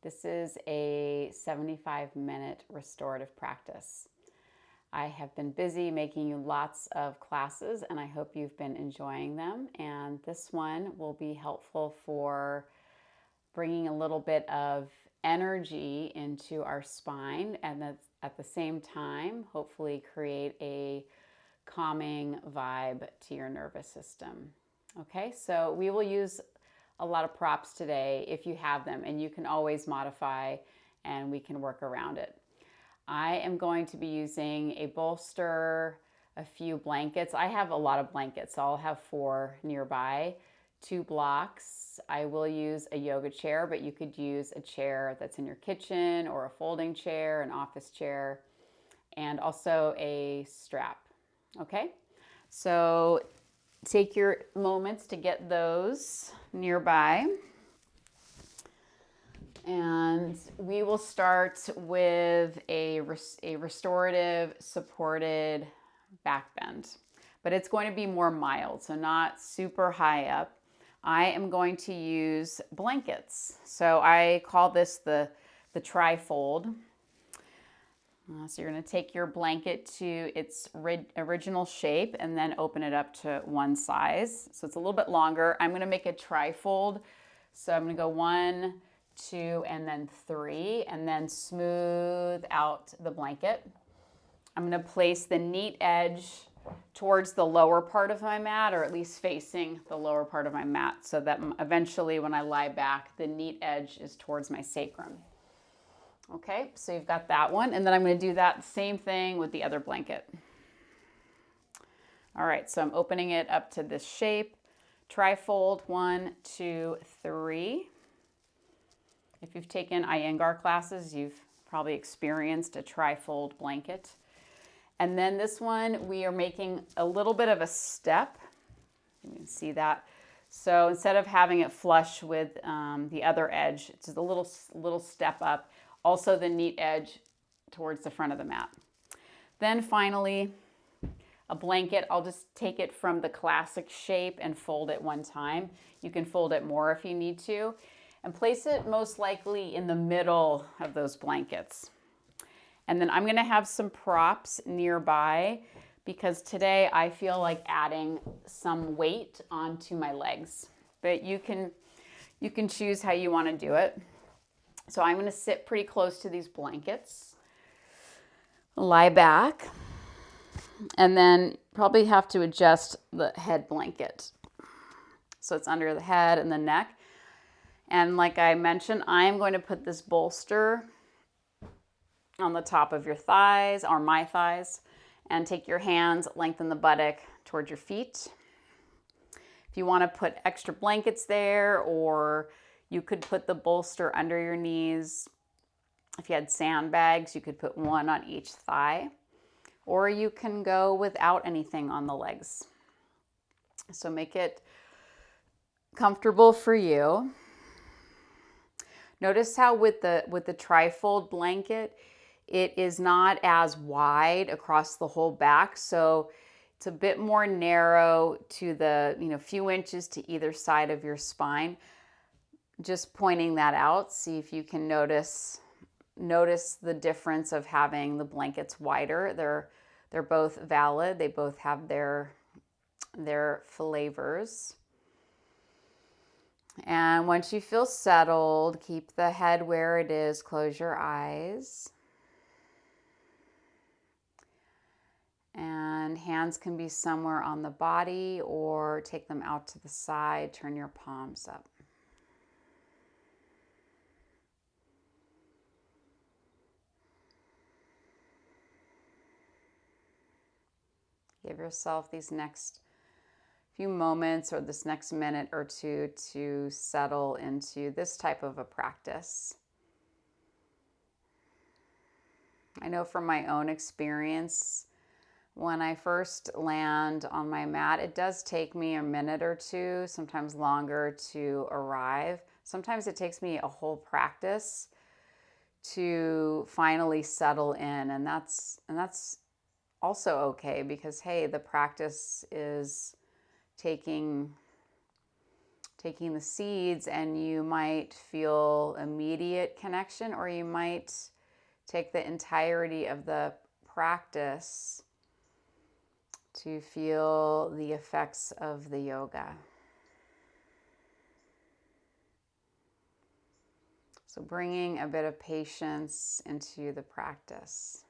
This is a 75-minute restorative practice. I have been busy making you lots of classes and I hope you've been enjoying them. And this one will be helpful for bringing a little bit of energy into our spine and at the same time, hopefully create a calming vibe to your nervous system. Okay, so we will use a lot of props today if you have them, and you can always modify and we can work around it. I am going to be using a bolster, a few blankets. I have a lot of blankets, so I'll have 4 nearby, 2 blocks. I will use a yoga chair, but you could use a chair that's in your kitchen or a folding chair, an office chair, and also a strap. Okay, so take your moments to get those nearby. And we will start with a restorative supported back bend, but it's going to be more mild, so not super high up. I am going to use blankets. So I call this the trifold. So you're going to take your blanket to its original shape and then open it up to one size. So it's a little bit longer. I'm going to make a trifold. So I'm going to go 1, 2, and then 3, and then smooth out the blanket. I'm going to place the neat edge towards the lower part of my mat, or at least facing the lower part of my mat, so that eventually when I lie back, the neat edge is towards my sacrum. Okay, so you've got that one, and then I'm going to do that same thing with the other blanket. All right, so I'm opening it up to this shape. Trifold, 1, 2, 3. If you've taken Iyengar classes, you've probably experienced a trifold blanket. And then this one, we are making a little bit of a step. You can see that. So instead of having it flush with the other edge, it's just a little step up. Also the neat edge towards the front of the mat. Then finally, a blanket. I'll just take it from the classic shape and fold it one time. You can fold it more if you need to. And place it most likely in the middle of those blankets. And then I'm going to have some props nearby because today I feel like adding some weight onto my legs. But you can choose how you want to do it. So I'm going to sit pretty close to these blankets, lie back, and then probably have to adjust the head blanket. So it's under the head and the neck. And like I mentioned, I am going to put this bolster on the top of your thighs, or my thighs, and take your hands, lengthen the buttock towards your feet. If you want to put extra blankets there, or you could put the bolster under your knees. If you had sandbags, you could put 1 on each thigh, or you can go without anything on the legs. So make it comfortable for you. Notice how with the trifold blanket, it is not as wide across the whole back, so it's a bit more narrow to the few inches to either side of your spine. Just pointing that out. See if you can notice the difference of having the blankets wider. They're both valid. They both have their flavors. And once you feel settled, keep the head where it is. Close your eyes. And hands can be somewhere on the body, or take them out to the side. Turn your palms up. Give yourself these next few moments or this next minute or two to settle into this type of a practice. I know from my own experience, when I first land on my mat, it does take me a minute or two, sometimes longer, to arrive. Sometimes it takes me a whole practice to finally settle in, and that's also okay, because hey, the practice is taking taking the seeds, and you might feel immediate connection, or you might take the entirety of the practice to feel the effects of the yoga. So bringing a bit of patience into the practice.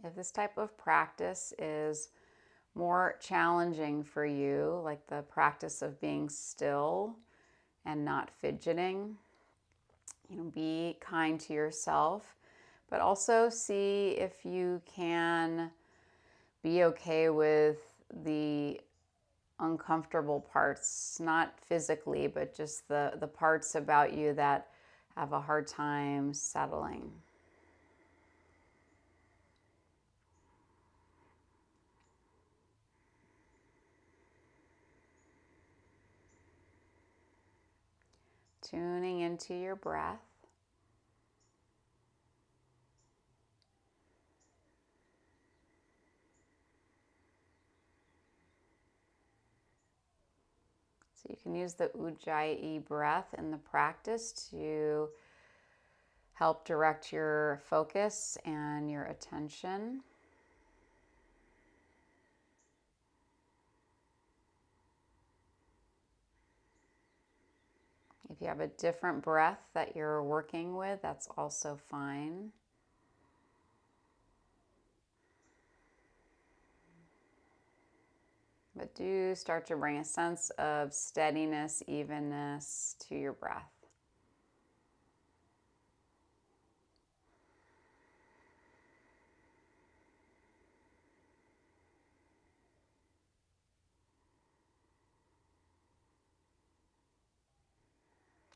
If this type of practice is more challenging for you, like the practice of being still and not fidgeting, be kind to yourself, but also see if you can be okay with the uncomfortable parts, not physically, but just the parts about you that have a hard time settling. Tuning into your breath. So you can use the Ujjayi breath in the practice to help direct your focus and your attention. If you have a different breath that you're working with, that's also fine. But do start to bring a sense of steadiness, evenness to your breath.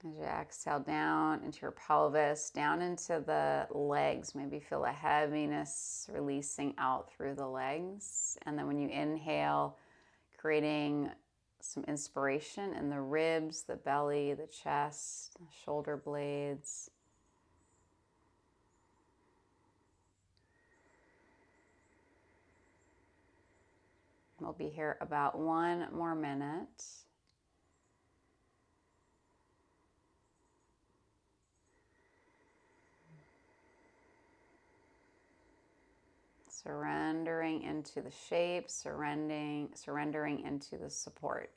As you exhale down into your pelvis, down into the legs, maybe feel a heaviness releasing out through the legs. And then when you inhale, creating some inspiration in the ribs, the belly, the chest, the shoulder blades. We'll be here about 1 more minute. Surrendering into the shape, surrendering into the support.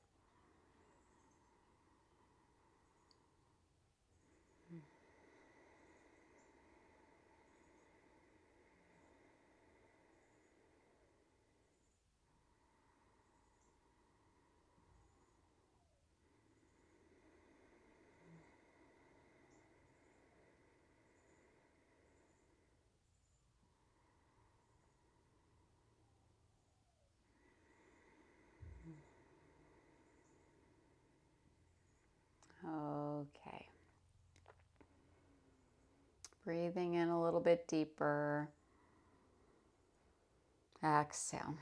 Okay. Breathing in a little bit deeper. Exhale.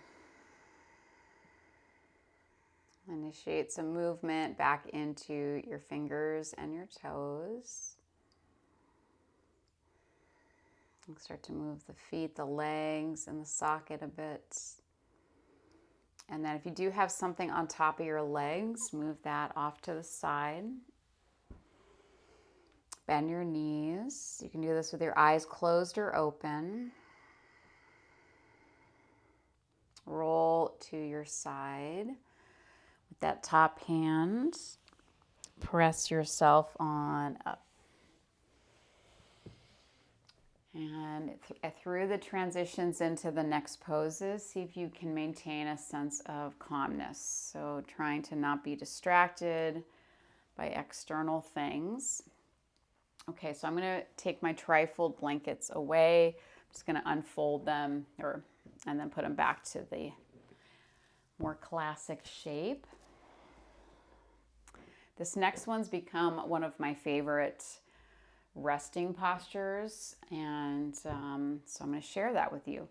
Initiate some movement back into your fingers and your toes. And start to move the feet, the legs, and the socket a bit. And then if you do have something on top of your legs, move that off to the side. Bend your knees. You can do this with your eyes closed or open. Roll to your side. With that top hand, press yourself on up. And through the transitions into the next poses, see if you can maintain a sense of calmness. So trying to not be distracted by external things. Okay, so I'm going to take my trifold blankets away. I'm just going to unfold them and then put them back to the more classic shape. This next one's become one of my favorite resting postures, and so I'm going to share that with you.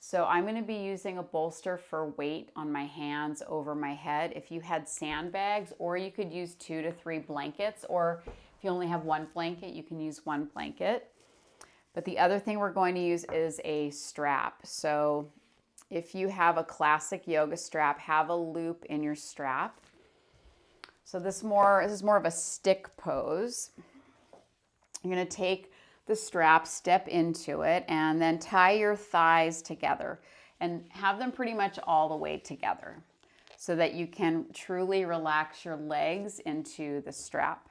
So I'm going to be using a bolster for weight on my hands over my head. If you had sandbags, or you could use 2 to 3 blankets, or if you only have 1 blanket, you can use 1 blanket. But the other thing we're going to use is a strap. So if you have a classic yoga strap, have a loop in your strap. So this is more of a stick pose. You're going to take the strap, step into it, and then tie your thighs together and have them pretty much all the way together so that you can truly relax your legs into the strap.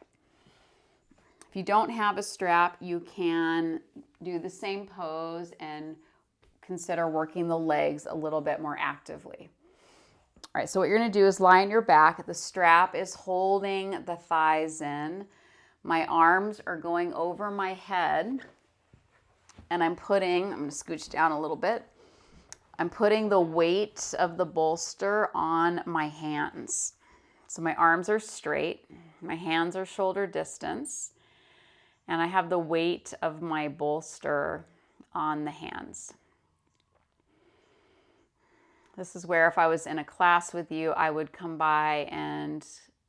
If you don't have a strap, you can do the same pose and consider working the legs a little bit more actively. All right, so what you're going to do is lie on your back. The strap is holding the thighs in. My arms are going over my head, and I'm going to scooch down a little bit. I'm putting the weight of the bolster on my hands. So my arms are straight, my hands are shoulder distance, and I have the weight of my bolster on the hands. This is where if I was in a class with you, I would come by and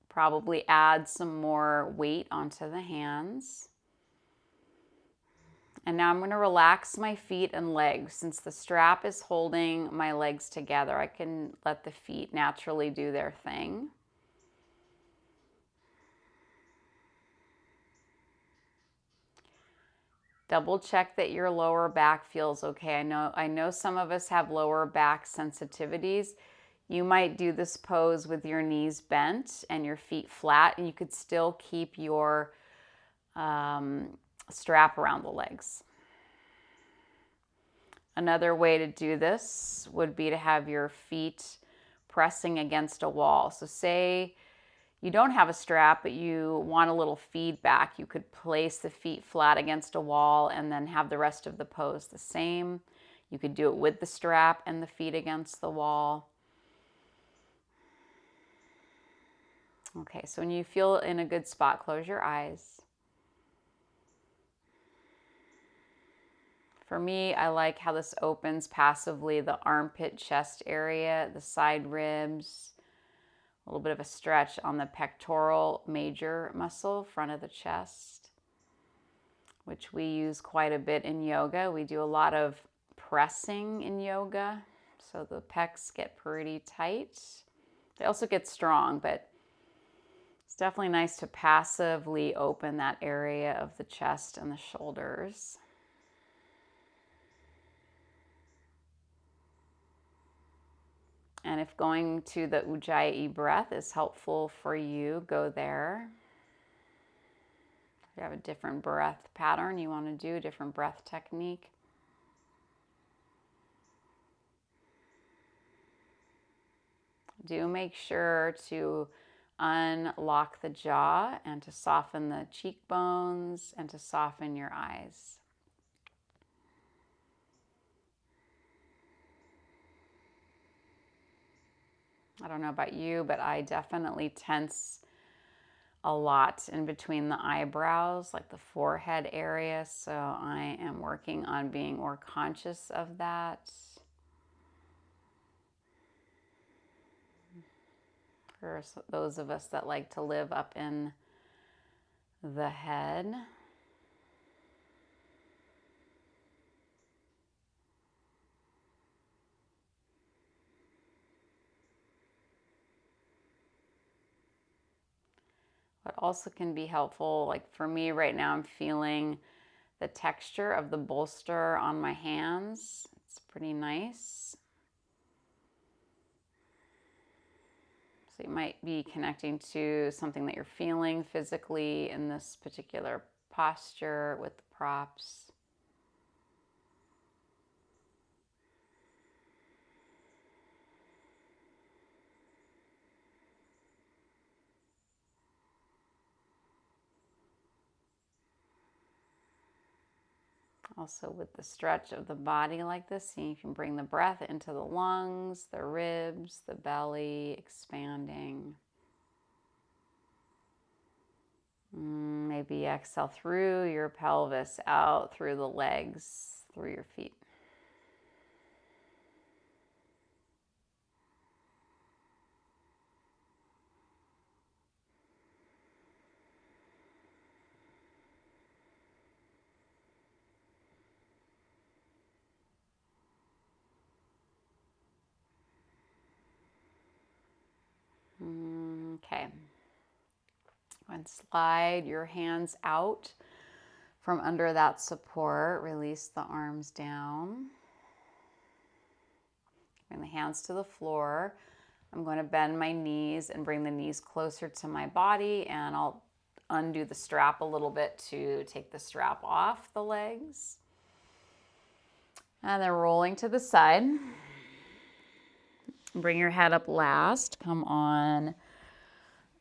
probably add some more weight onto the hands. And now I'm going to relax my feet and legs. Since the strap is holding my legs together, I can let the feet naturally do their thing. Double check that your lower back feels okay. I know some of us have lower back sensitivities. You might do this pose with your knees bent and your feet flat, and you could still keep your strap around the legs. Another way to do this would be to have your feet pressing against a wall. So say you don't have a strap, but you want a little feedback. You could place the feet flat against a wall and then have the rest of the pose the same. You could do it with the strap and the feet against the wall. Okay, so when you feel in a good spot, close your eyes. For me, I like how this opens passively the armpit chest area, the side ribs, a little bit of a stretch on the pectoral major muscle, front of the chest, which we use quite a bit in yoga. We do a lot of pressing in yoga, so the pecs get pretty tight. They also get strong, but it's definitely nice to passively open that area of the chest and the shoulders. And if going to the Ujjayi breath is helpful for you, go there. If you have a different breath pattern you want to do, a different breath technique. Do make sure to unlock the jaw and to soften the cheekbones and to soften your eyes. I don't know about you, but I definitely tense a lot in between the eyebrows, like the forehead area. So I am working on being more conscious of that. For those of us that like to live up in the head. What also can be helpful, like for me right now, I'm feeling the texture of the bolster on my hands. It's pretty nice. So you might be connecting to something that you're feeling physically in this particular posture with the props. Also with the stretch of the body like this, see, you can bring the breath into the lungs, the ribs, the belly, expanding. Maybe exhale through your pelvis, out through the legs, through your feet. Okay. And slide your hands out from under that support. Release the arms down. Bring the hands to the floor. I'm going to bend my knees and bring the knees closer to my body, and I'll undo the strap a little bit to take the strap off the legs. And then rolling to the side. Bring your head up last. Come on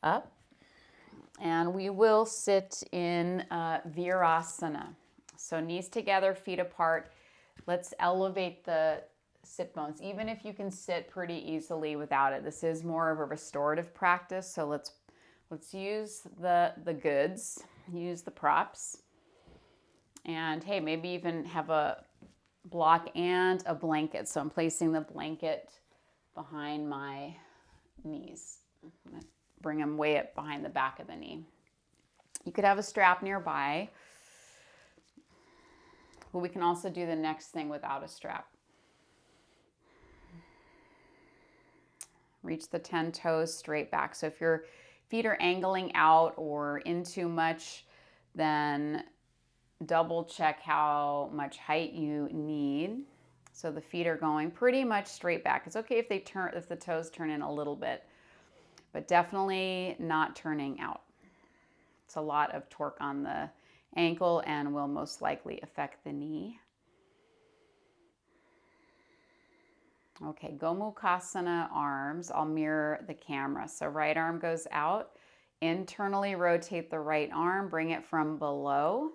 up. And we will sit in Virasana. So knees together, feet apart. Let's elevate the sit bones, even if you can sit pretty easily without it. This is more of a restorative practice, so let's use the goods, use the props. And hey, maybe even have a block and a blanket. So I'm placing the blanket behind my knees. Bring them way up behind the back of the knee. You could have a strap nearby, but we can also do the next thing without a strap. Reach the 10 toes straight back. So if your feet are angling out or in too much, then double check how much height you need. So the feet are going pretty much straight back. It's okay if the toes turn in a little bit, but definitely not turning out. It's a lot of torque on the ankle and will most likely affect the knee. Okay, Gomukasana arms. I'll mirror the camera. So right arm goes out. Internally rotate the right arm. Bring it from below.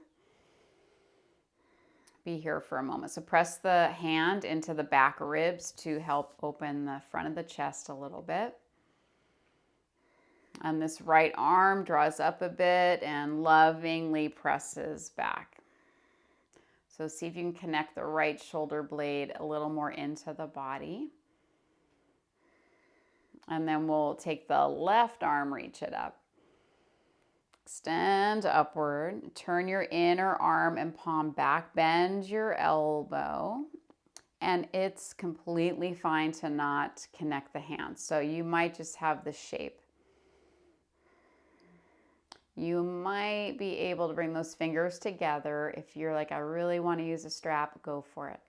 Be here for a moment. So press the hand into the back ribs to help open the front of the chest a little bit. And this right arm draws up a bit and lovingly presses back. So see if you can connect the right shoulder blade a little more into the body. And then we'll take the left arm, reach it up. Extend upward. Turn your inner arm and palm back. Bend your elbow. And it's completely fine to not connect the hands. So you might just have the shape. You might be able to bring those fingers together. If you're like, I really want to use a strap, go for it.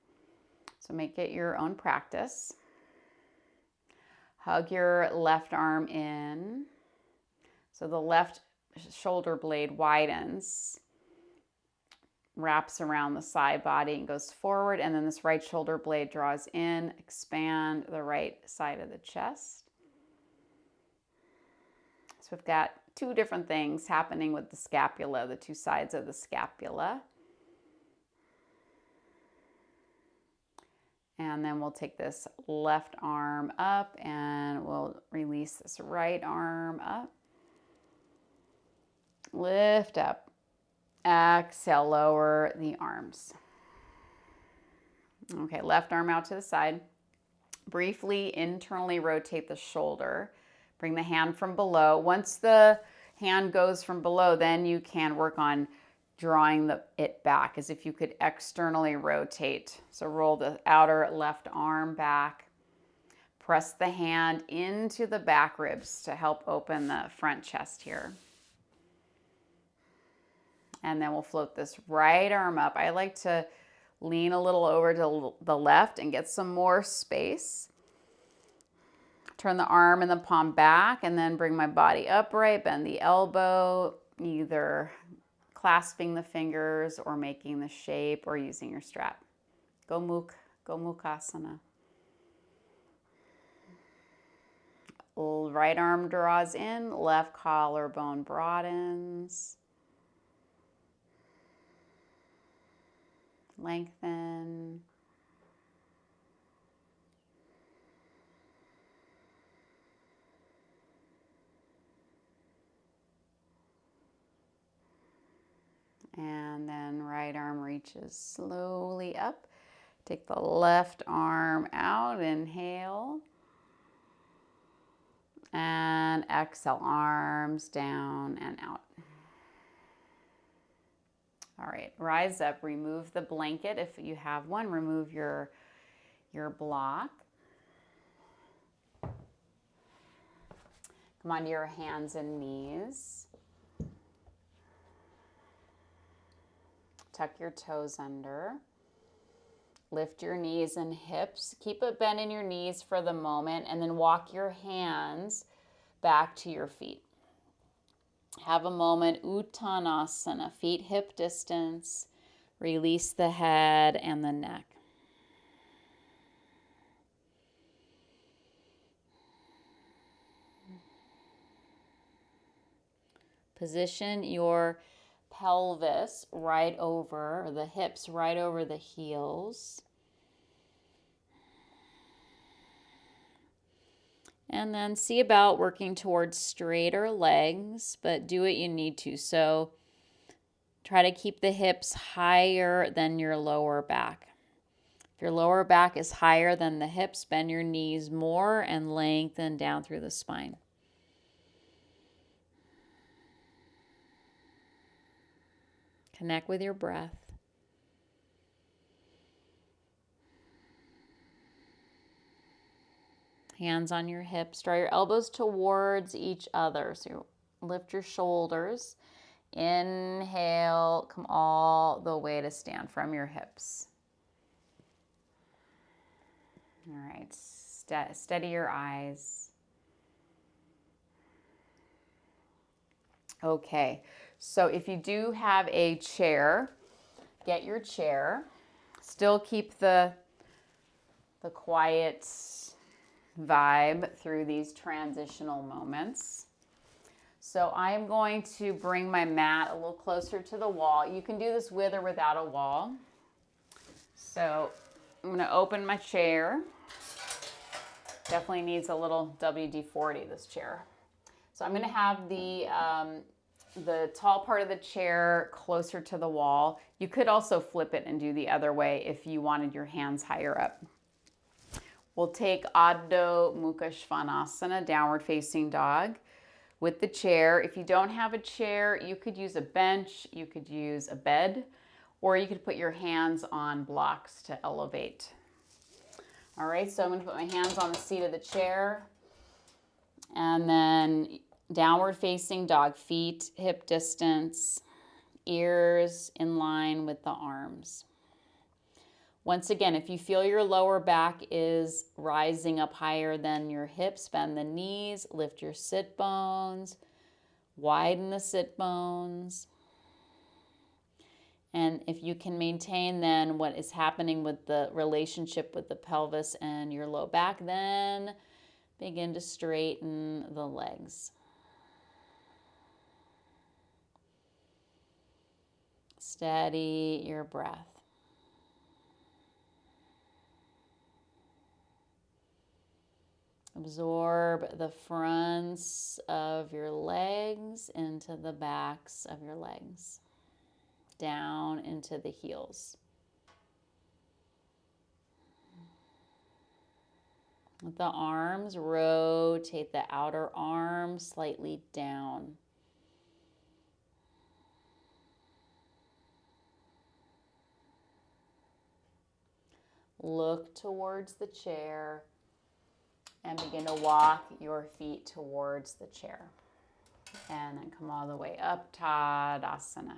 So make it your own practice. Hug your left arm in. So the left shoulder blade widens, wraps around the side body and goes forward. And then this right shoulder blade draws in, expand the right side of the chest. So we've got two different things happening with the scapula, the two sides of the scapula. And then we'll take this left arm up and we'll release this right arm up. Lift up. Exhale, lower the arms. Okay, left arm out to the side. Briefly internally rotate the shoulder. Bring the hand from below. Once the hand goes from below, then you can work on drawing it back as if you could externally rotate. So roll the outer left arm back. Press the hand into the back ribs to help open the front chest here. And then we'll float this right arm up. I like to lean a little over to the left and get some more space. Turn the arm and the palm back and then bring my body upright, bend the elbow, either clasping the fingers or making the shape or using your strap. Gomukasana. Right arm draws in, left collarbone broadens. Lengthen. And then right arm reaches slowly up. Take the left arm out, inhale. And exhale, arms down and out. All right, rise up, remove the blanket. If you have one, remove your block. Come onto your hands and knees. Tuck your toes under. Lift your knees and hips. Keep a bend in your knees for the moment, and then walk your hands back to your feet. Have a moment, Uttanasana, feet hip distance. Release the head and the neck. Position your pelvis right over, or the hips right over the heels. And then see about working towards straighter legs, but do what you need to. So try to keep the hips higher than your lower back. If your lower back is higher than the hips, bend your knees more and lengthen down through the spine. Connect with your breath. Hands on your hips. Draw your elbows towards each other. So lift your shoulders. Inhale, come all the way to stand from your hips. All right, steady your eyes. Okay, so if you do have a chair, get your chair. Still keep the quiet vibe through these transitional moments. So I'm going to bring my mat a little closer to the wall. You can do this with or without a wall. So I'm going to open my chair. Definitely needs a little WD-40, this chair. So I'm going to have the tall part of the chair closer to the wall. You could also flip it and do the other way if you wanted your hands higher up. We'll take Adho Mukha Svanasana, downward facing dog, with the chair. If you don't have a chair, you could use a bench, you could use a bed, or you could put your hands on blocks to elevate. All right, so I'm going to put my hands on the seat of the chair, and then downward facing dog, feet hip distance, ears in line with the arms. Once again, if you feel your lower back is rising up higher than your hips, bend the knees, lift your sit bones, widen the sit bones. And if you can maintain then what is happening with the relationship with the pelvis and your low back, then begin to straighten the legs. Steady your breath. Absorb the fronts of your legs into the backs of your legs, down into the heels. With the arms, rotate the outer arm slightly down. Look towards the chair and begin to walk your feet towards the chair. And then come all the way up, Tadasana.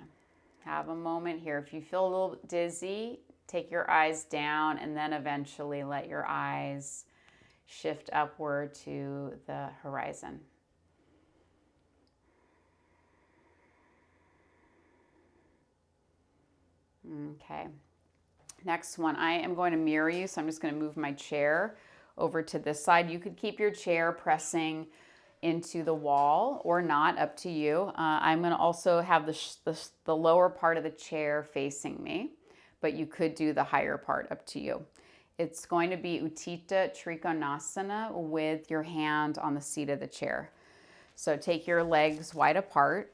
Have a moment here. If you feel a little dizzy, take your eyes down and then eventually let your eyes shift upward to the horizon. Okay. Next one, I am going to mirror you, so I'm just going to move my chair over to this side. You could keep your chair pressing into the wall or not, up to you. I'm going to also have the lower part of the chair facing me, but you could do the higher part, up to you. It's going to be Utthita Trikonasana with your hand on the seat of the chair. So take your legs wide apart.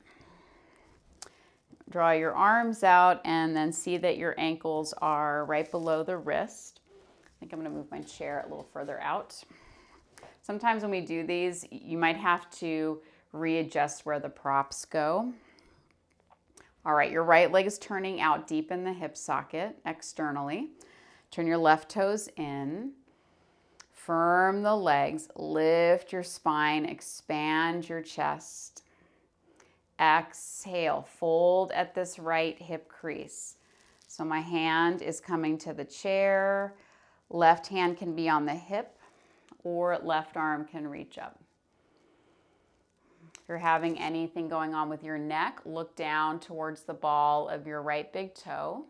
Draw your arms out and then see that your ankles are right below the wrist. I think I'm going to move my chair a little further out. Sometimes when we do these, you might have to readjust where the props go. All right, your right leg is turning out deep in the hip socket externally. Turn your left toes in. Firm the legs, lift your spine, expand your chest. Exhale, fold at this right hip crease. So my hand is coming to the chair. Left hand can be on the hip, or left arm can reach up. If you're having anything going on with your neck, look down towards the ball of your right big toe.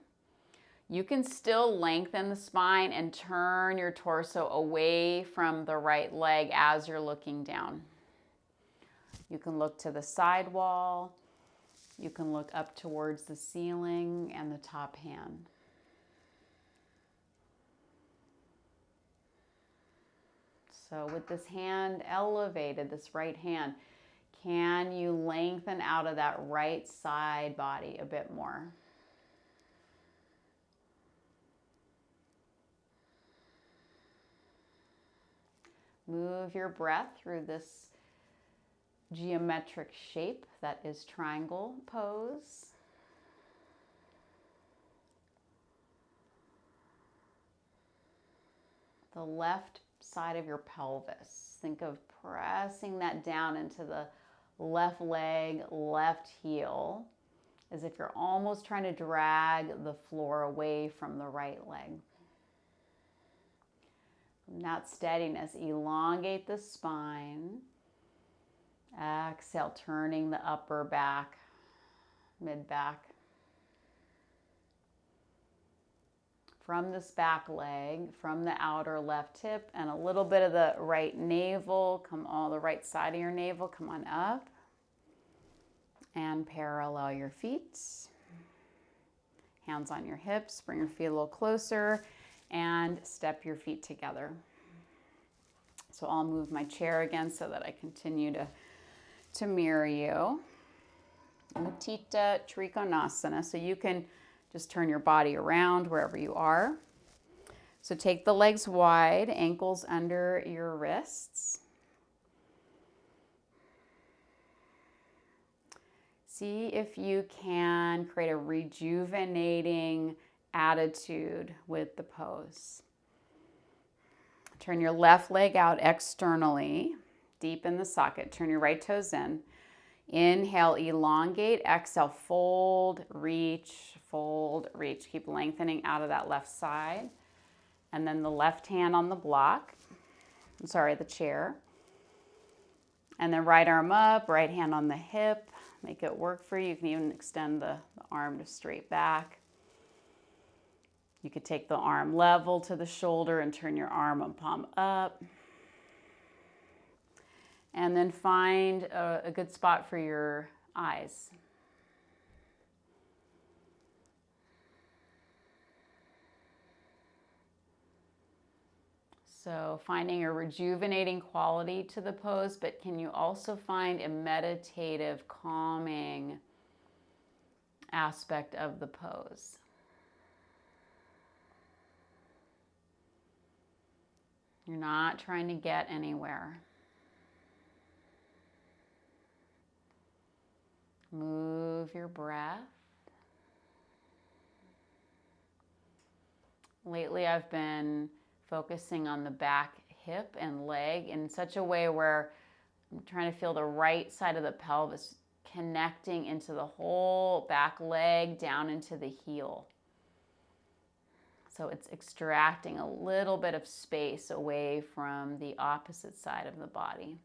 You can still lengthen the spine and turn your torso away from the right leg as you're looking down. You can look to the side wall. You can look up towards the ceiling and the top hand. So with this hand elevated, this right hand, can you lengthen out of that right side body a bit more? Move your breath through this geometric shape that is triangle pose. The left side of your pelvis. Think of pressing that down into the left leg, left heel, as if you're almost trying to drag the floor away from the right leg. From that steadiness, elongate the spine. Exhale, turning the upper back, mid-back. From this back leg, from the outer left hip, and a little bit of the right navel, come all the right side of your navel, come on up. And parallel your feet. Hands on your hips, bring your feet a little closer, and step your feet together. So I'll move my chair again so that I continue to mirror you. Utthita Trikonasana. So you can just turn your body around wherever you are. So take the legs wide, ankles under your wrists. See if you can create a rejuvenating attitude with the pose. Turn your left leg out externally, deep in the socket. Turn your right toes in. Inhale, elongate. Exhale, fold, reach, fold, reach. Keep lengthening out of that left side. And then the left hand on the block. The chair. And then right arm up, right hand on the hip. Make it work for you. You can even extend the arm to straight back. You could take the arm level to the shoulder and turn your arm and palm up. And then find a good spot for your eyes. So finding a rejuvenating quality to the pose, but can you also find a meditative, calming aspect of the pose? You're not trying to get anywhere. Move your breath. Lately, I've been focusing on the back hip and leg in such a way where I'm trying to feel the right side of the pelvis connecting into the whole back leg down into the heel. So it's extracting a little bit of space away from the opposite side of the body.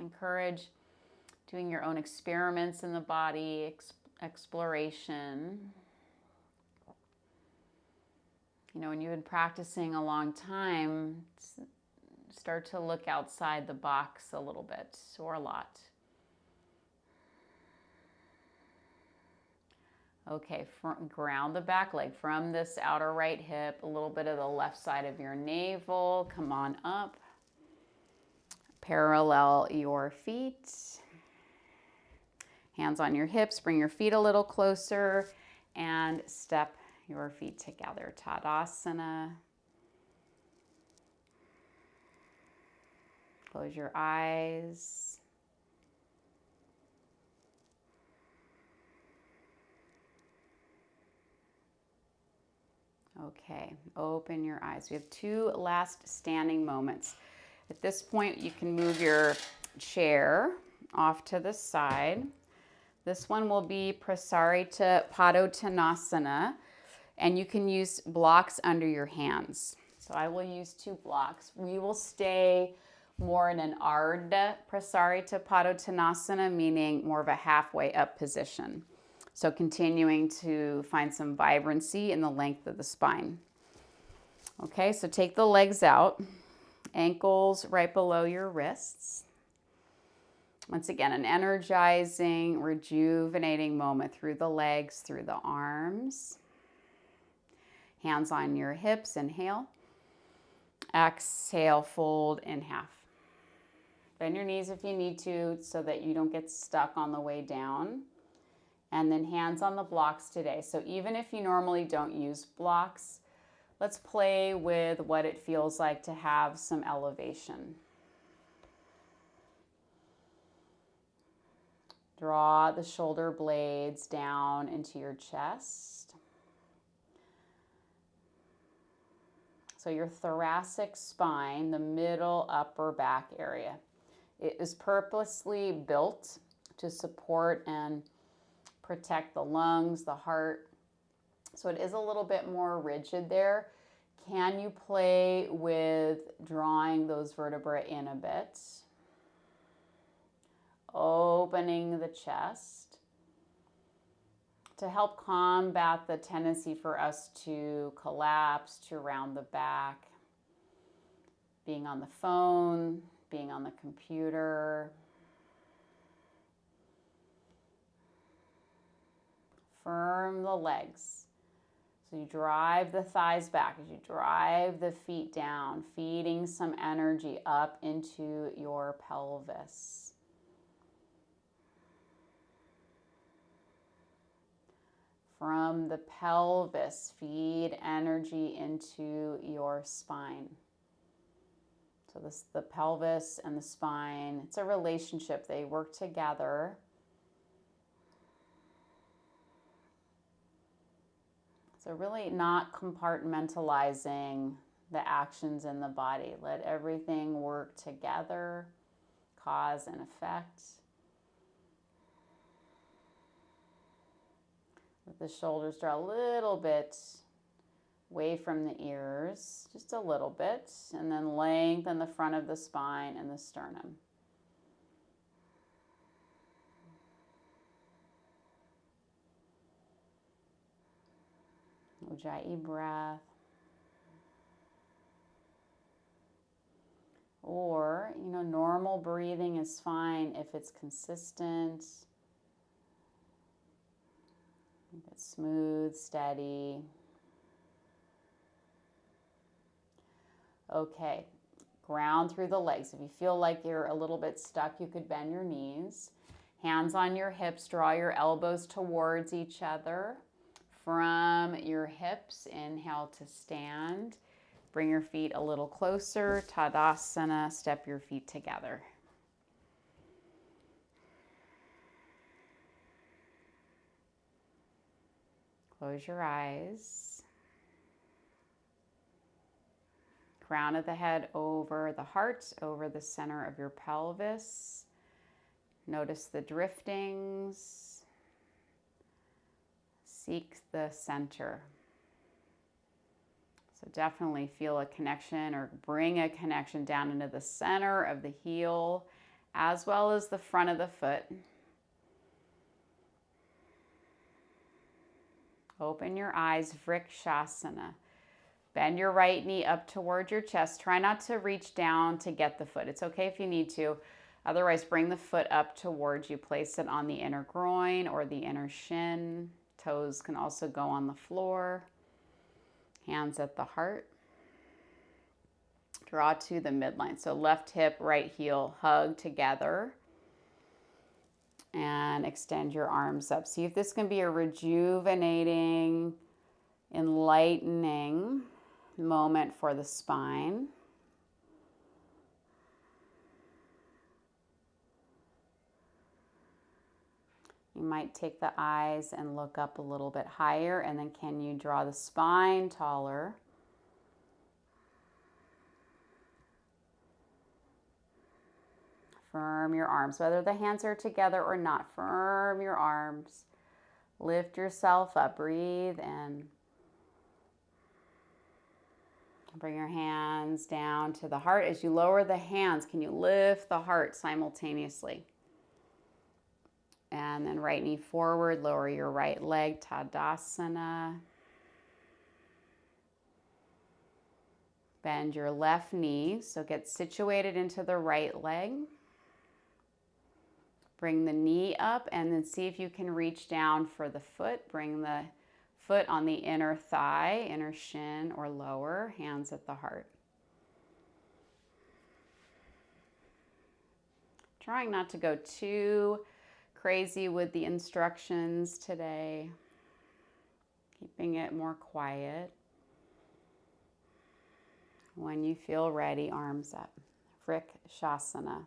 Encourage doing your own experiments in the body, exploration. You know, when you've been practicing a long time, start to look outside the box a little bit or a lot. Okay, ground the back leg from this outer right hip, a little bit of the left side of your navel. Come on up. Parallel your feet. Hands on your hips, bring your feet a little closer and step your feet together. Tadasana. Close your eyes. Okay, open your eyes. We have 2 last standing moments. At this point, you can move your chair off to the side. This one will be Prasaritta Padottanasana, and you can use blocks under your hands. So I will use 2 blocks. We will stay more in an Urdhva Prasaritta Padottanasana, meaning more of a halfway up position. So continuing to find some vibrancy in the length of the spine. Okay, so take the legs out, ankles right below your wrists. Once again, an energizing, rejuvenating moment through the legs, through the arms. Hands on your hips, inhale. Exhale, fold in half. Bend your knees if you need to so that you don't get stuck on the way down. And then hands on the blocks today. So even if you normally don't use blocks, let's play with what it feels like to have some elevation. Draw the shoulder blades down into your chest. So your thoracic spine, the middle upper back area, it is purposely built to support and protect the lungs, the heart. So it is a little bit more rigid there. Can you play with drawing those vertebrae in a bit? Opening the chest to help combat the tendency for us to collapse, to round the back, being on the phone, being on the computer. Firm the legs. So you drive the thighs back as you drive the feet down, feeding some energy up into your pelvis. From the pelvis, feed energy into your spine. So the pelvis and the spine, it's a relationship. They work together. So really not compartmentalizing the actions in the body. Let everything work together, cause and effect. Let the shoulders draw a little bit away from the ears, just a little bit, and then lengthen the front of the spine and the sternum. Ujjayi breath. Or, normal breathing is fine if it's consistent, if it's smooth, steady. Okay, ground through the legs. If you feel like you're a little bit stuck, you could bend your knees. Hands on your hips, draw your elbows towards each other. From your hips, inhale to stand. Bring your feet a little closer. Tadasana, step your feet together. Close your eyes. Crown of the head over the heart, over the center of your pelvis. Notice the driftings. Seek the center. So definitely feel a connection or bring a connection down into the center of the heel as well as the front of the foot. Open your eyes, Vrksasana. Bend your right knee up towards your chest. Try not to reach down to get the foot. It's okay if you need to. Otherwise, bring the foot up towards you. Place it on the inner groin or the inner shin. Toes can also go on the floor. Hands at the heart. Draw to the midline. So left hip, right heel, hug together. And extend your arms up. See if this can be a rejuvenating, enlightening moment for the spine. You might take the eyes and look up a little bit higher, and then can you draw the spine taller? Firm your arms, whether the hands are together or not. Firm your arms. Lift yourself up. Breathe in. Bring your hands down to the heart. As you lower the hands, can you lift the heart simultaneously? And then right knee forward, lower your right leg, Tadasana. Bend your left knee, so get situated into the right leg. Bring the knee up and then see if you can reach down for the foot. Bring the foot on the inner thigh, inner shin, or lower, hands at the heart. Trying not to go too crazy with the instructions today. Keeping it more quiet. When you feel ready, arms up. Vrksasana.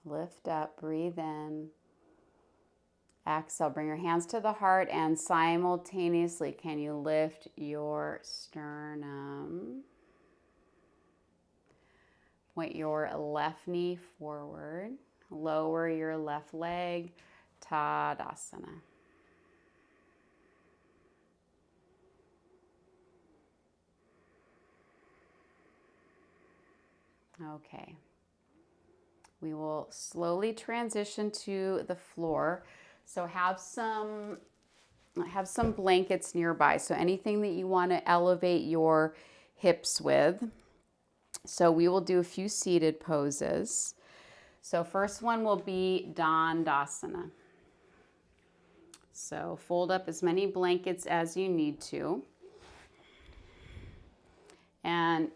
Lift up, breathe in. Exhale, bring your hands to the heart and simultaneously can you lift your sternum. Point your left knee forward. Lower your left leg, Tadasana. Okay. We will slowly transition to the floor. So have some blankets nearby. So anything that you want to elevate your hips with. So we will do a few seated poses. So first one will be Dandasana. So fold up as many blankets as you need to. And,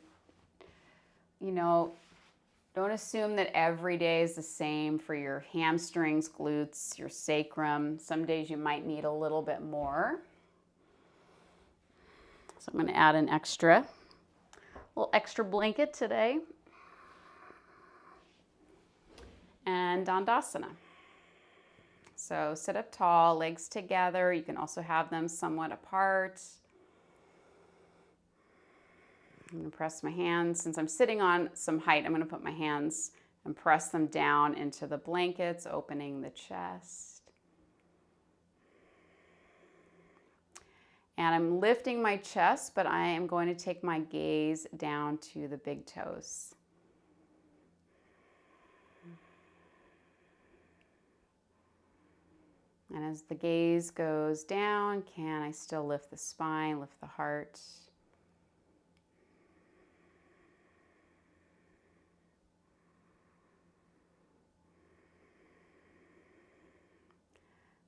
don't assume that every day is the same for your hamstrings, glutes, your sacrum. Some days you might need a little bit more. So I'm going to add a little extra blanket today. And Dandasana. So sit up tall, legs together. You can also have them somewhat apart. I'm going to press my hands. Since I'm sitting on some height, I'm going to put my hands and press them down into the blankets, opening the chest. And I'm lifting my chest, but I am going to take my gaze down to the big toes. And as the gaze goes down, can I still lift the spine, lift the heart?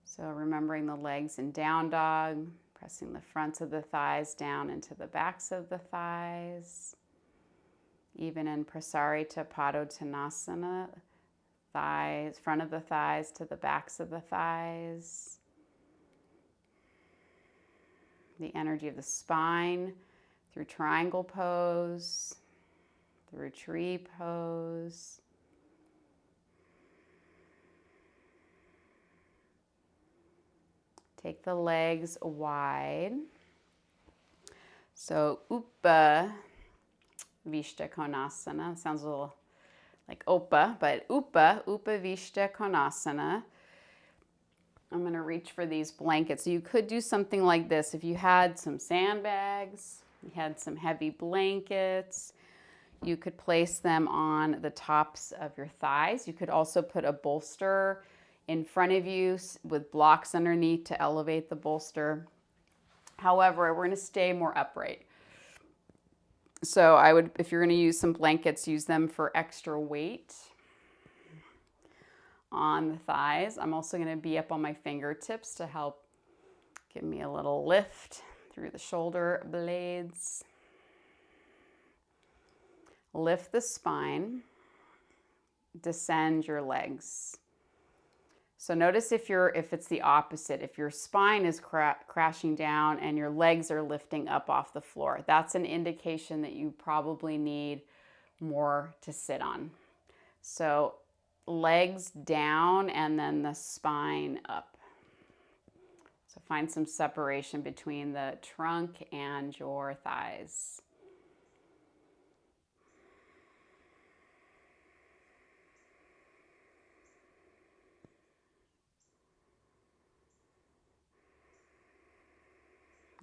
So remembering the legs in down dog, pressing the fronts of the thighs down into the backs of the thighs. Even in Prasaritta Padottanasana, thighs, front of the thighs to the backs of the thighs. The energy of the spine through triangle pose, through tree pose. Take the legs wide. So Upavista Konasana. Sounds a little like Opa, but Upavista Konasana. I'm going to reach for these blankets. So you could do something like this. If you had some sandbags, you had some heavy blankets, you could place them on the tops of your thighs. You could also put a bolster in front of you with blocks underneath to elevate the bolster. However, we're going to stay more upright. So I would, if you're going to use some blankets, use them for extra weight on the thighs. I'm also going to be up on my fingertips to help give me a little lift through the shoulder blades. Lift the spine, descend your legs. So notice if it's the opposite, if your spine is crashing down and your legs are lifting up off the floor, that's an indication that you probably need more to sit on. So legs down and then the spine up. So find some separation between the trunk and your thighs.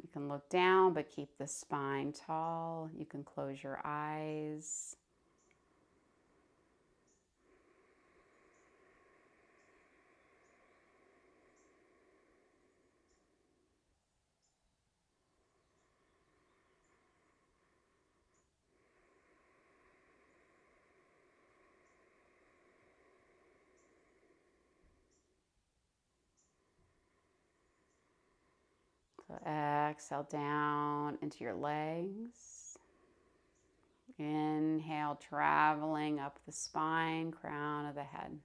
You can look down, but keep the spine tall. You can close your eyes. So exhale down into your legs. Inhale, traveling up the spine, crown of the head.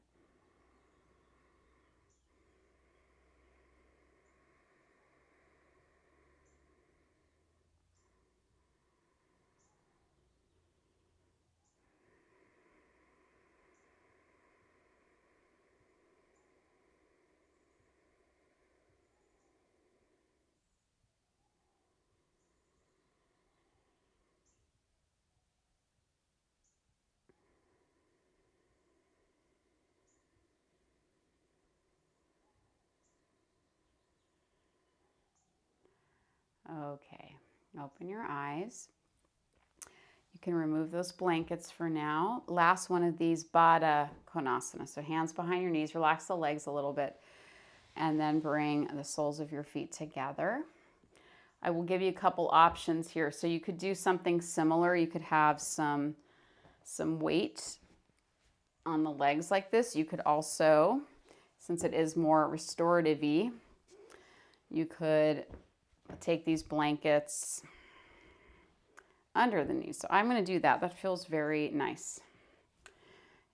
Okay, open your eyes. You can remove those blankets for now. Last one of these, Baddakonasana. So hands behind your knees, relax the legs a little bit, and then bring the soles of your feet together. I will give you a couple options here. So you could do something similar. You could have some weight on the legs like this. You could also, since it is more restorative-y, you could take these blankets under the knees. So I'm going to do that. That feels very nice.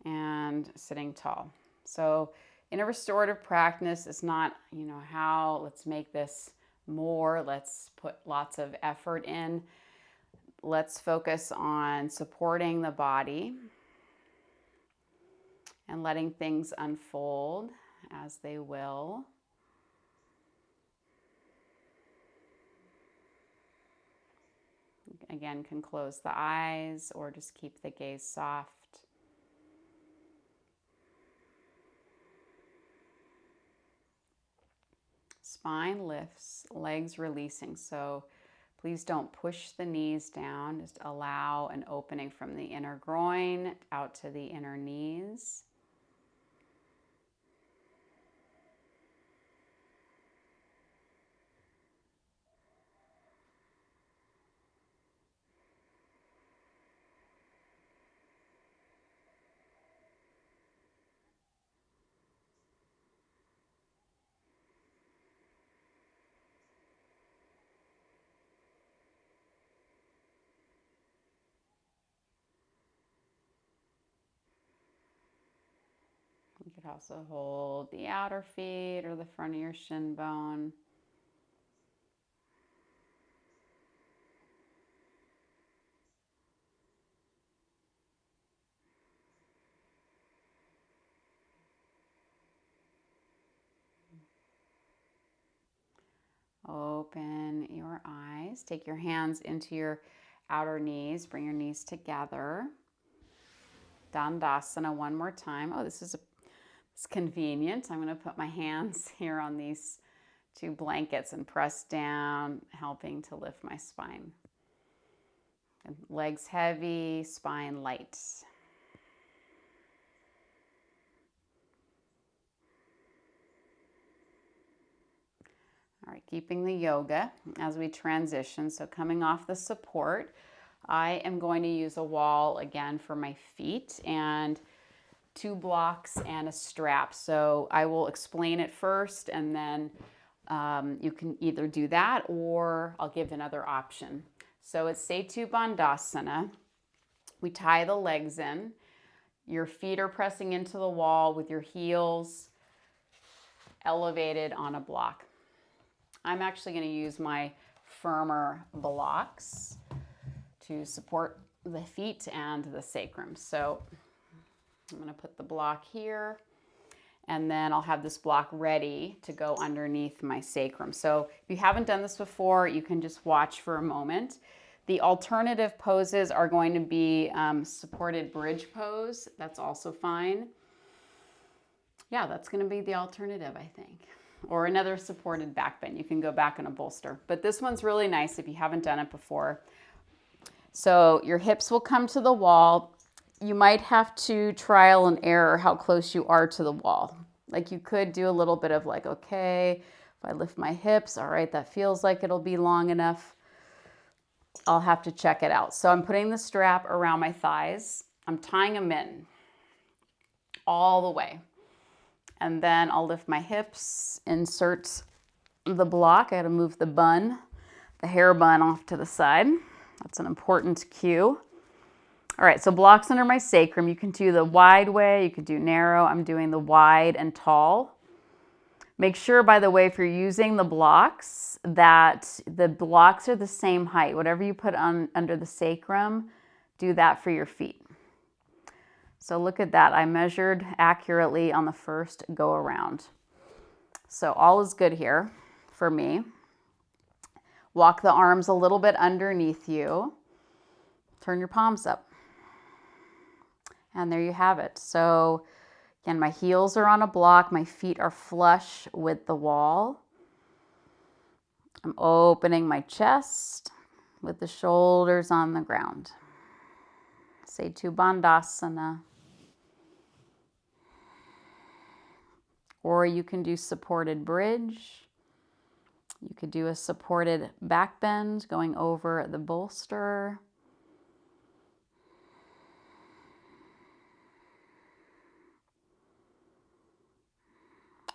And sitting tall. So in a restorative practice, it's not, let's make this more, let's put lots of effort in. Let's focus on supporting the body and letting things unfold as they will. Again, can close the eyes or just keep the gaze soft. Spine lifts, legs releasing. So please don't push the knees down. Just allow an opening from the inner groin out to the inner knees. You could also hold the outer feet or the front of your shin bone. Open your eyes. Take your hands into your outer knees. Bring your knees together. Dandasana one more time. Oh, it's convenient. I'm going to put my hands here on these two blankets and press down, helping to lift my spine. And legs heavy, spine light. All right, keeping the yoga as we transition. So coming off the support, I am going to use a wall again for my feet and 2 blocks and a strap. So I will explain it first and then you can either do that or I'll give another option. So it's Setubandasana. We tie the legs in. Your feet are pressing into the wall with your heels elevated on a block. I'm actually going to use my firmer blocks to support the feet and the sacrum. So I'm going to put the block here, and then I'll have this block ready to go underneath my sacrum. So if you haven't done this before, you can just watch for a moment. The alternative poses are going to be supported bridge pose. That's also fine. Yeah, that's going to be the alternative, I think. Or another supported back bend. You can go back in a bolster. But this one's really nice if you haven't done it before. So your hips will come to the wall. You might have to trial and error how close you are to the wall. Like you could do a little bit of like, okay, if I lift my hips, all right, that feels like it'll be long enough. I'll have to check it out. So I'm putting the strap around my thighs. I'm tying them in all the way. And then I'll lift my hips, insert the block. I got to move the bun, the hair bun off to the side. That's an important cue. All right, so blocks under my sacrum. You can do the wide way, you could do narrow. I'm doing the wide and tall. Make sure, by the way, if you're using the blocks, that the blocks are the same height. Whatever you put on under the sacrum, do that for your feet. So look at that. I measured accurately on the first go around. So all is good here for me. Walk the arms a little bit underneath you. Turn your palms up. And there you have it. So again, my heels are on a block. My feet are flush with the wall. I'm opening my chest with the shoulders on the ground. Setubandasana. Or you can do supported bridge. You could do a supported back bend going over the bolster.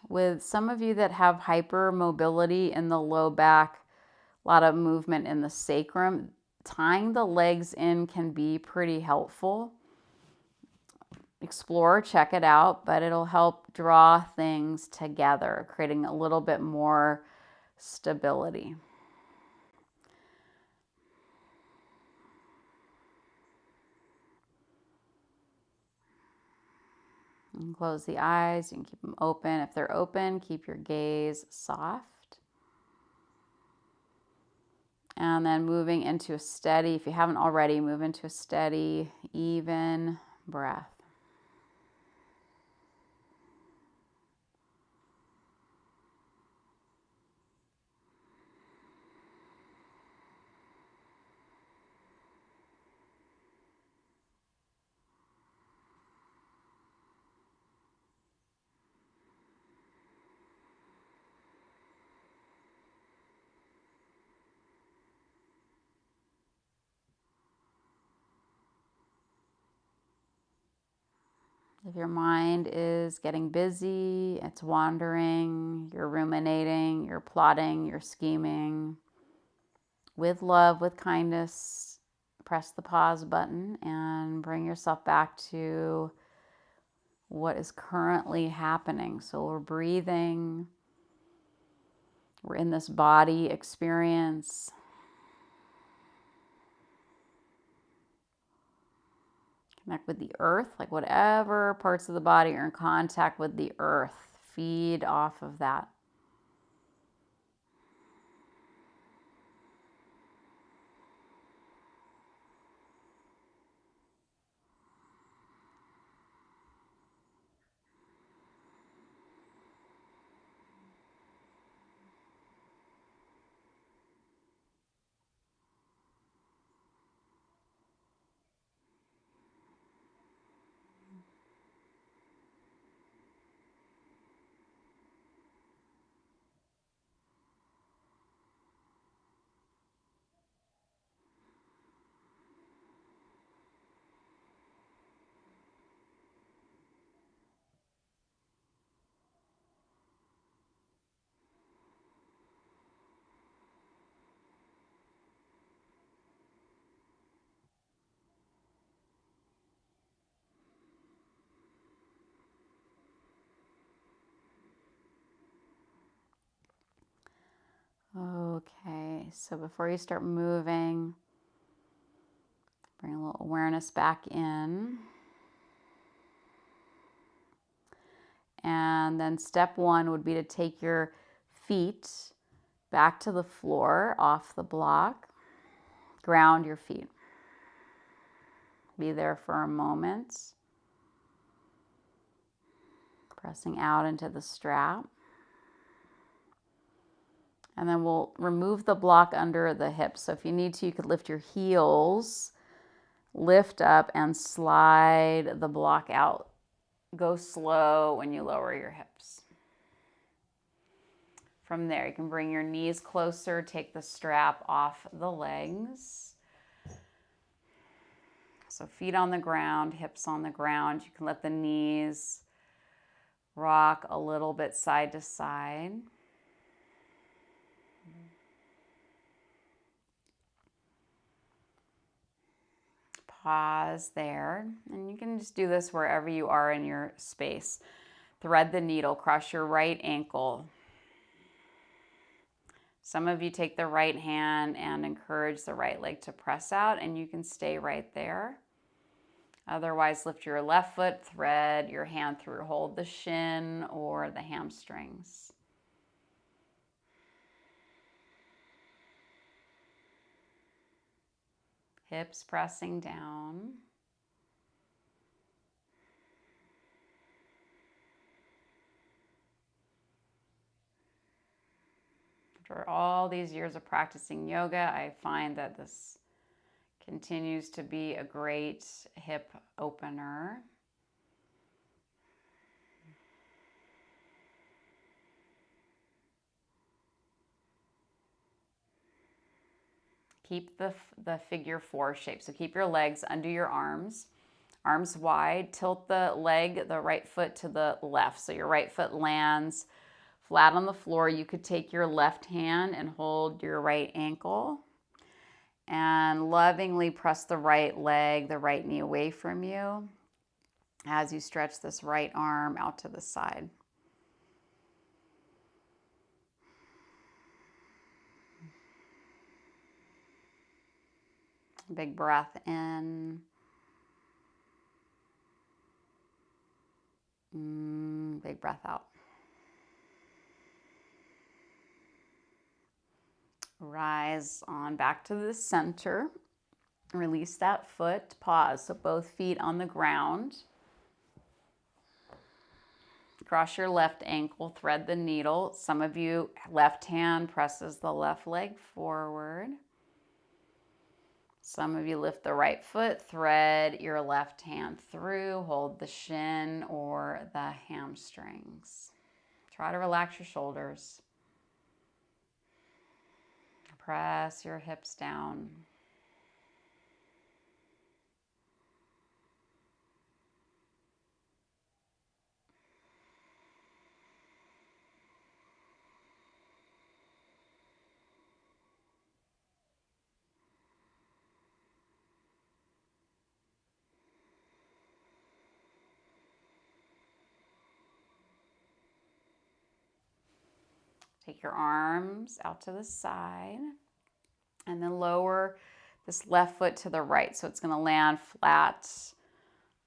With some of you that have hypermobility in the low back, a lot of movement in the sacrum, tying the legs in can be pretty helpful. Explore, check it out, but it'll help draw things together, creating a little bit more stability. You can close the eyes, you can keep them open. If they're open, keep your gaze soft. And then moving into a steady, if you haven't already, move into a steady, even breath. If your mind is getting busy, it's wandering, you're ruminating, you're plotting, you're scheming, with love, with kindness, press the pause button and bring yourself back to what is currently happening. So we're breathing, we're in this body experience. Connect with the earth, like whatever parts of the body are in contact with the earth, feed off of that. So before you start moving, bring a little awareness back in. And then step one would be to take your feet back to the floor off the block. Ground your feet. Be there for a moment. Pressing out into the strap. And then we'll remove the block under the hips. So if you need to, you could lift your heels, lift up and slide the block out. Go slow when you lower your hips. From there, you can bring your knees closer, take the strap off the legs. So feet on the ground, hips on the ground. You can let the knees rock a little bit side to side. Pause there, and you can just do this wherever you are in your space. Thread the needle, cross your right ankle. Some of you take the right hand and encourage the right leg to press out, and you can stay right there. Otherwise, lift your left foot, thread your hand through, hold the shin or the hamstrings. Hips pressing down. After all these years of practicing yoga, I find that this continues to be a great hip opener. Keep the figure four shape. So keep your legs under your arms, arms wide. Tilt the leg, the right foot to the left. So your right foot lands flat on the floor. You could take your left hand and hold your right ankle and lovingly press the right leg, the right knee away from you as you stretch this right arm out to the side. Big breath in. Big breath out. Rise on back to the center. Release that foot. Pause. So both feet on the ground. Cross your left ankle. Thread the needle. Some of you, left hand presses the left leg forward. Some of you lift the right foot, thread your left hand through, hold the shin or the hamstrings. Try to relax your shoulders. Press your hips down. Take your arms out to the side and then lower this left foot to the right. So it's going to land flat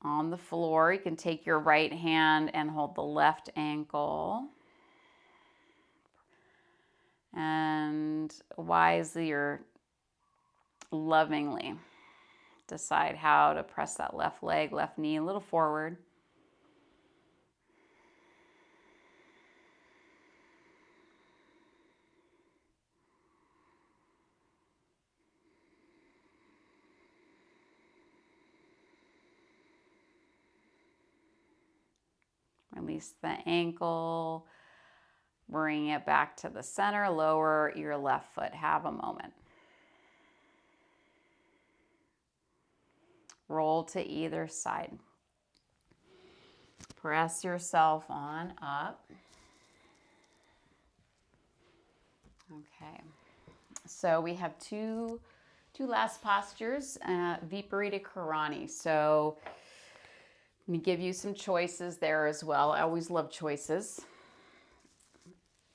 on the floor. You can take your right hand and hold the left ankle. And wisely or lovingly decide how to press that left leg, left knee a little forward. Release the ankle, bring it back to the center, lower your left foot. Have a moment. Roll to either side. Press yourself on up. Okay, so we have two last postures, Viparita Korani. So let me give you some choices there as well. I always love choices.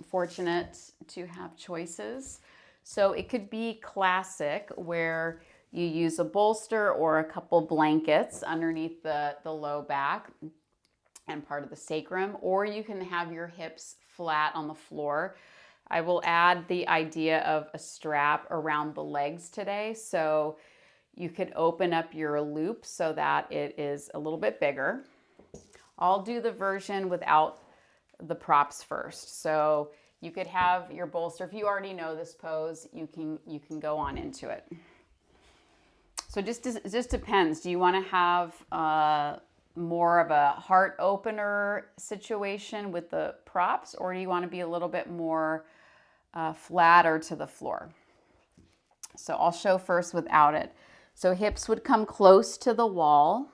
Fortunate to have choices. So it could be classic where you use a bolster or a couple blankets underneath the low back and part of the sacrum, or you can have your hips flat on the floor. I will add the idea of a strap around the legs today. So you could open up your loop so that it is a little bit bigger. I'll do the version without the props first. So you could have your bolster. If you already know this pose, you can go on into it. So it just depends. Do you want to have more of a heart opener situation with the props, or do you want to be a little bit more flatter to the floor? So I'll show first without it. So hips would come close to the wall,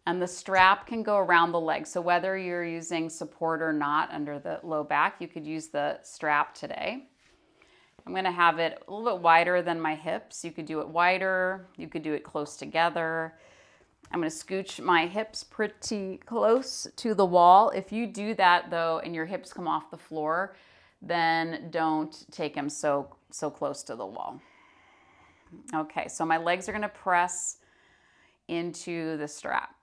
and the strap can go around the leg. So whether you're using support or not under the low back, you could use the strap today. I'm going to have it a little bit wider than my hips. You could do it wider. You could do it close together. I'm going to scooch my hips pretty close to the wall. If you do that though, and your hips come off the floor, then don't take them so close to the wall. Okay, so my legs are going to press into the strap.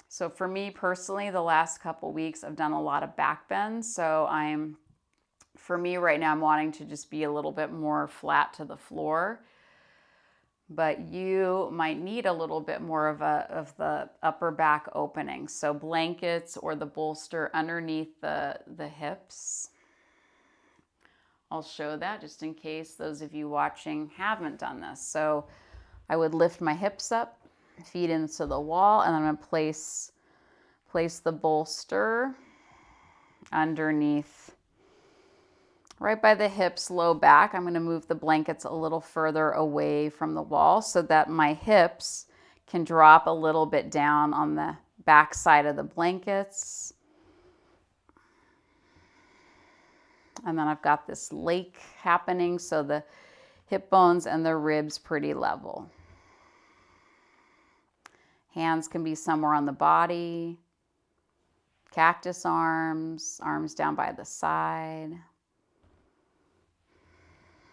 So for me personally, the last couple weeks, I've done a lot of back bends. So for me right now, I'm wanting to just be a little bit more flat to the floor. But you might need a little bit more of the upper back opening. So blankets or the bolster underneath the hips. I'll show that just in case those of you watching haven't done this. So I would lift my hips up, feet into the wall, and I'm going to place the bolster underneath, right by the hips, low back. I'm going to move the blankets a little further away from the wall so that my hips can drop a little bit down on the back side of the blankets. And then I've got this lake happening, so the hip bones and the ribs pretty level. Hands can be somewhere on the body. Cactus arms, arms down by the side.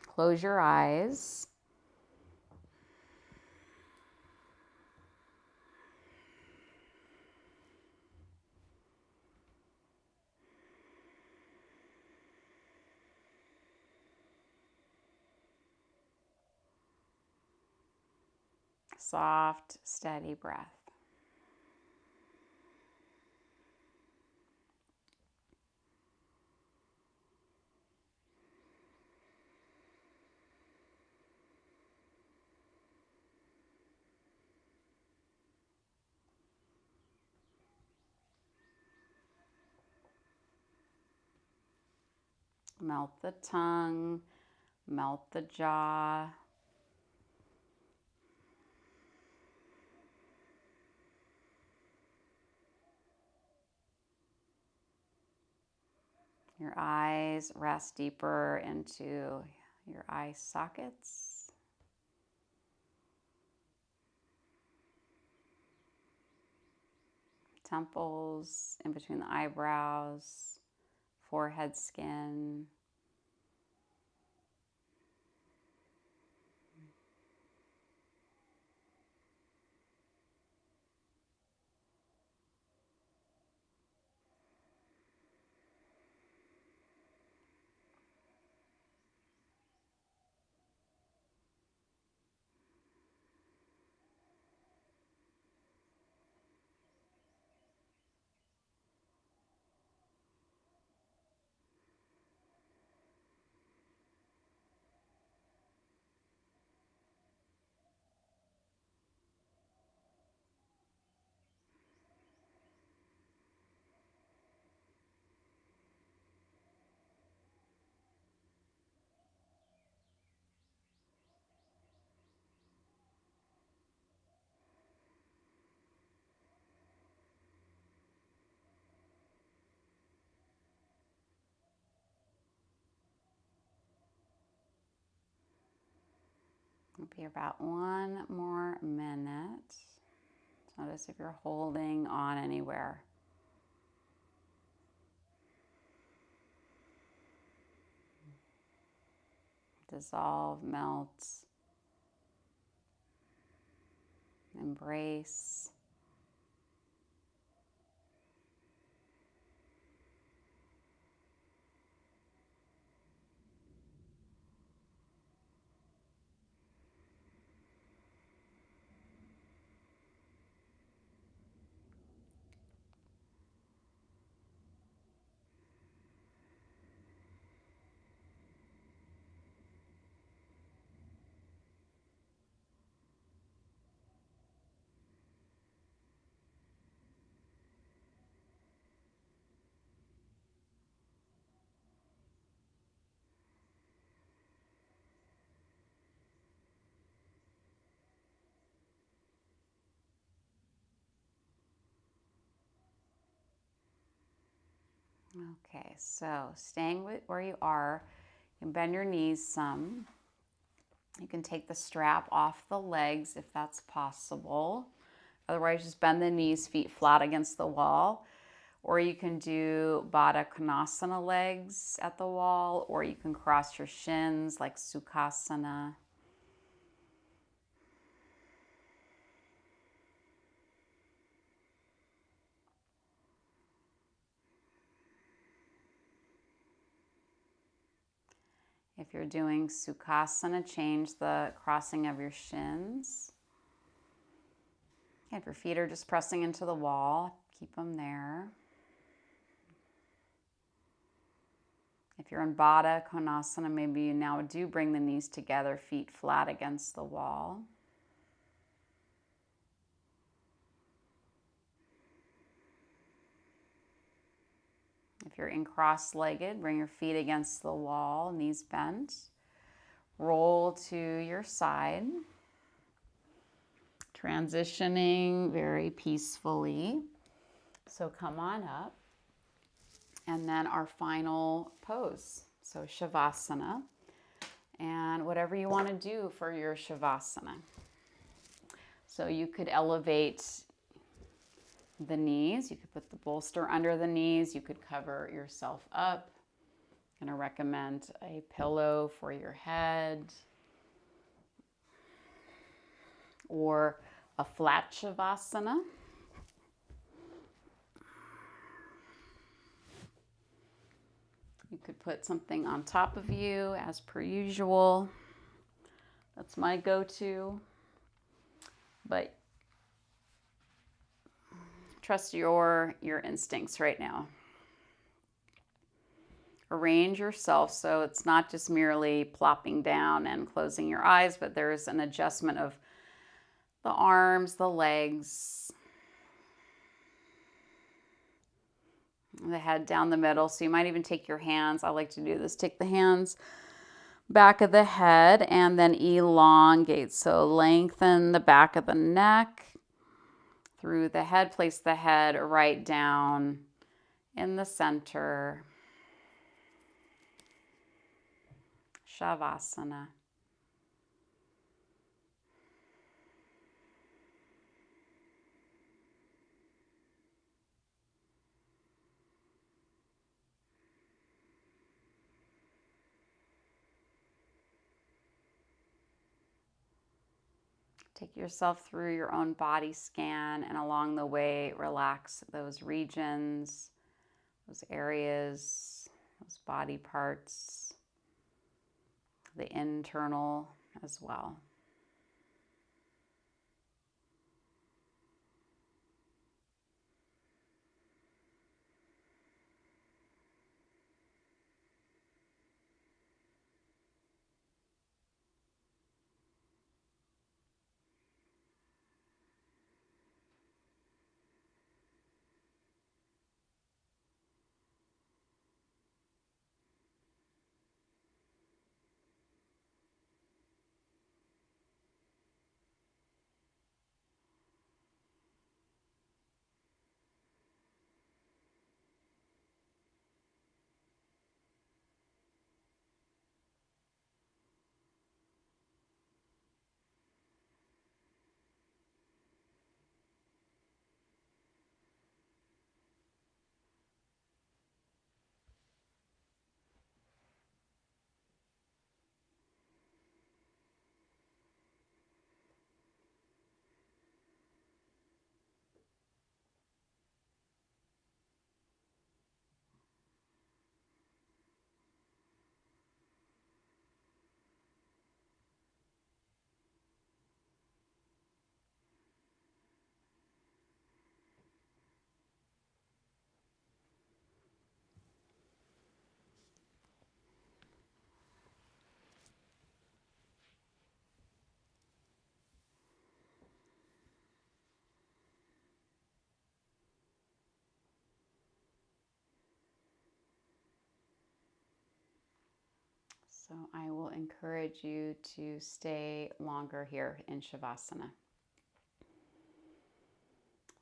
Close your eyes. Soft, steady breath. Melt the tongue, melt the jaw. Your eyes rest deeper into your eye sockets. Temples, in between the eyebrows, forehead skin. It'll be about 1 more minute. Notice if you're holding on anywhere. dissolve, melt, embrace. Okay, so staying with where you are, you can bend your knees some. You can take the strap off the legs if that's possible. Otherwise, just bend the knees, feet flat against the wall. Or you can do Baddakonasana legs at the wall, or you can cross your shins like Sukhasana. If you're doing Sukhasana, change the crossing of your shins. If your feet are just pressing into the wall, keep them there. If you're in Baddakonasana, maybe you now do bring the knees together, feet flat against the wall. If you're in cross-legged, bring your feet against the wall, knees bent. Roll to your side. Transitioning very peacefully. So come on up. And then our final pose. So Savasana. And whatever you want to do for your Savasana. So you could elevate the knees. You could put the bolster under the knees. You could cover yourself up. I'm going to recommend a pillow for your head. Or a flat Savasana. You could put something on top of you as per usual. That's my go-to. But trust your instincts right now. Arrange yourself so it's not just merely plopping down and closing your eyes, but there's an adjustment of the arms, the legs, the head down the middle. So you might even take your hands. I like to do this. Take the hands back of the head and then elongate. So lengthen the back of the neck through the head. Place the head right down in the center. Savasana. Take yourself through your own body scan, and along the way, relax those regions, those areas, those body parts, the internal as well. So I will encourage you to stay longer here in Shavasana.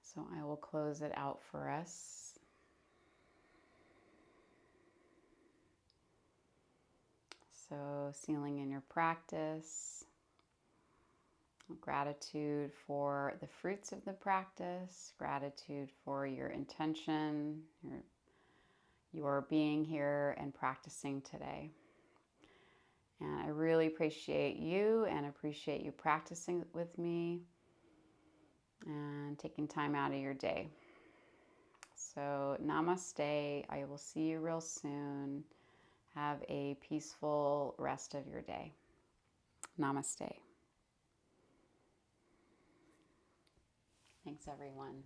So I will close it out for us. So sealing in your practice, gratitude for the fruits of the practice, gratitude for your intention, your being here and practicing today. And I really appreciate you and appreciate you practicing with me and taking time out of your day. So namaste. I will see you real soon. Have a peaceful rest of your day. Namaste. Thanks, everyone.